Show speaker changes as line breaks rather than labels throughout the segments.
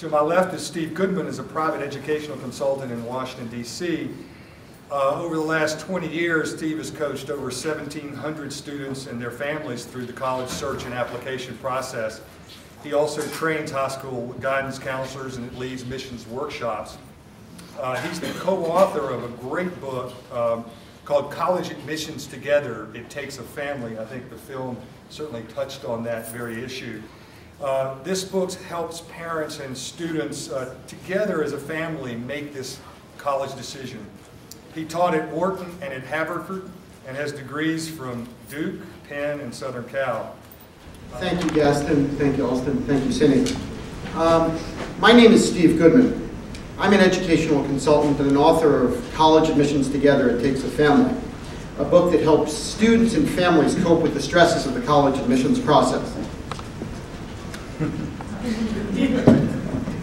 To my left is Steve Goodman, is a private educational consultant in Washington, D.C. Over the last 20 years, Steve has coached over 1,700 students and their families through the college search and application process. He also trains high school guidance counselors and leads missions workshops. He's the co-author of a great book called College Admissions Together, It Takes a Family. I think the film certainly touched on that very issue. This book helps parents and students together as a family make this college decision. He taught at Wharton and at Haverford and has degrees from Duke, Penn, and Southern Cal.
Thank you, Gaston. Thank you, Alston. Thank you, Cindy. My name is Steve Goodman. I'm an educational consultant and an author of College Admissions Together, It Takes a Family, a book that helps students and families cope with the stresses of the college admissions process.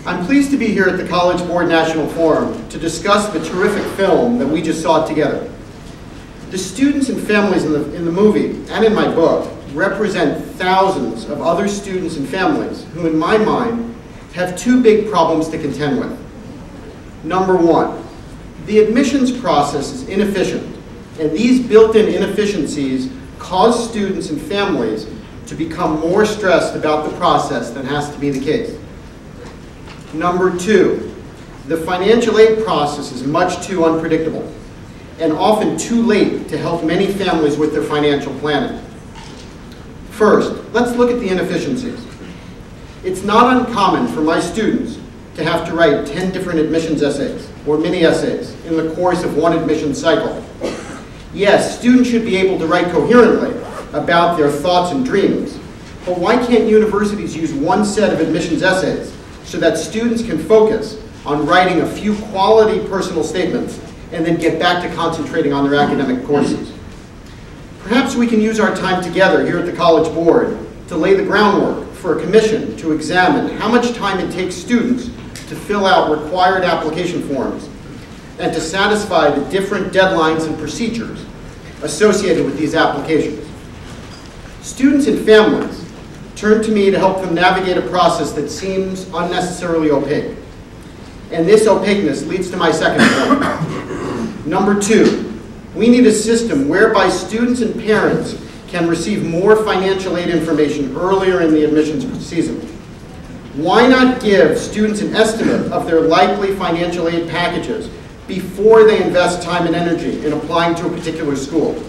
I'm pleased to be here at the College Board National Forum to discuss the terrific film that we just saw together. The students and families in the movie and in my book represent thousands of other students and families who, in my mind, have two big problems to contend with. Number one, the admissions process is inefficient, and these built-in inefficiencies cause students and families to become more stressed about the process than has to be the case. Number two, the financial aid process is much too unpredictable and often too late to help many families with their financial planning. First, let's look at the inefficiencies. It's not uncommon for my students to have to write 10 different admissions essays or mini essays in the course of one admissions cycle. Yes, students should be able to write coherently about their thoughts and dreams, but why can't universities use one set of admissions essays so that students can focus on writing a few quality personal statements and then get back to concentrating on their academic courses? Perhaps we can use our time together here at the College Board to lay the groundwork for a commission to examine how much time it takes students to fill out required application forms and to satisfy the different deadlines and procedures associated with these applications. Students and families turn to me to help them navigate a process that seems unnecessarily opaque. And this opaqueness leads to my second point. Number two, we need a system whereby students and parents can receive more financial aid information earlier in the admissions season. Why not give students an estimate of their likely financial aid packages before they invest time and energy in applying to a particular school?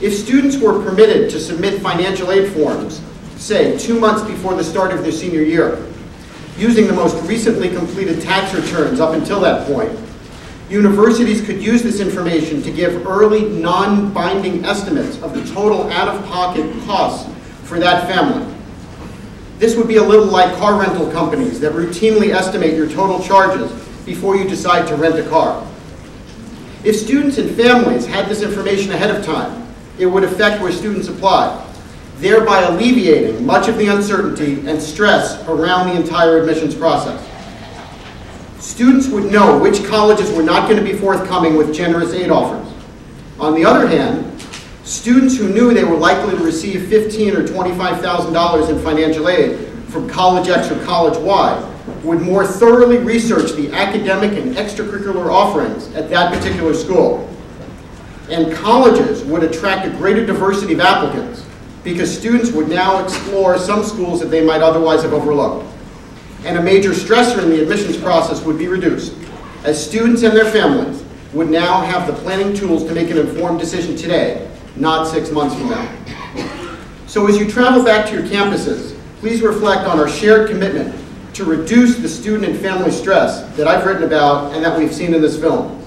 If students were permitted to submit financial aid forms, say 2 months before the start of their senior year, using the most recently completed tax returns up until that point, universities could use this information to give early, non-binding estimates of the total out-of-pocket costs for that family. This would be a little like car rental companies that routinely estimate your total charges before you decide to rent a car. If students and families had this information ahead of time, it would affect where students apply, thereby alleviating much of the uncertainty and stress around the entire admissions process. Students would know which colleges were not going to be forthcoming with generous aid offers. On the other hand, students who knew they were likely to receive $15,000 or $25,000 in financial aid from College X or College Y would more thoroughly research the academic and extracurricular offerings at that particular school. And colleges would attract a greater diversity of applicants because students would now explore some schools that they might otherwise have overlooked. And a major stressor in the admissions process would be reduced, as students and their families would now have the planning tools to make an informed decision today, not 6 months from now. So as you travel back to your campuses, please reflect on our shared commitment to reduce the student and family stress that I've written about and that we've seen in this film.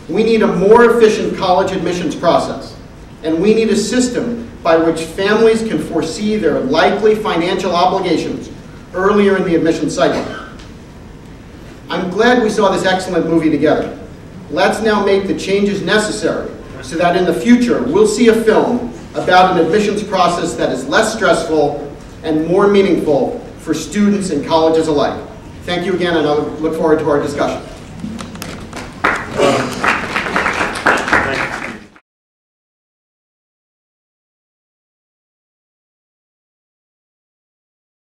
We need a more efficient college admissions process, and we need a system by which families can foresee their likely financial obligations earlier in the admissions cycle. I'm glad we saw this excellent movie together. Let's now make the changes necessary so that in the future we'll see a film about an admissions process that is less stressful and more meaningful for students and colleges alike. Thank you again, and I look forward to our discussion.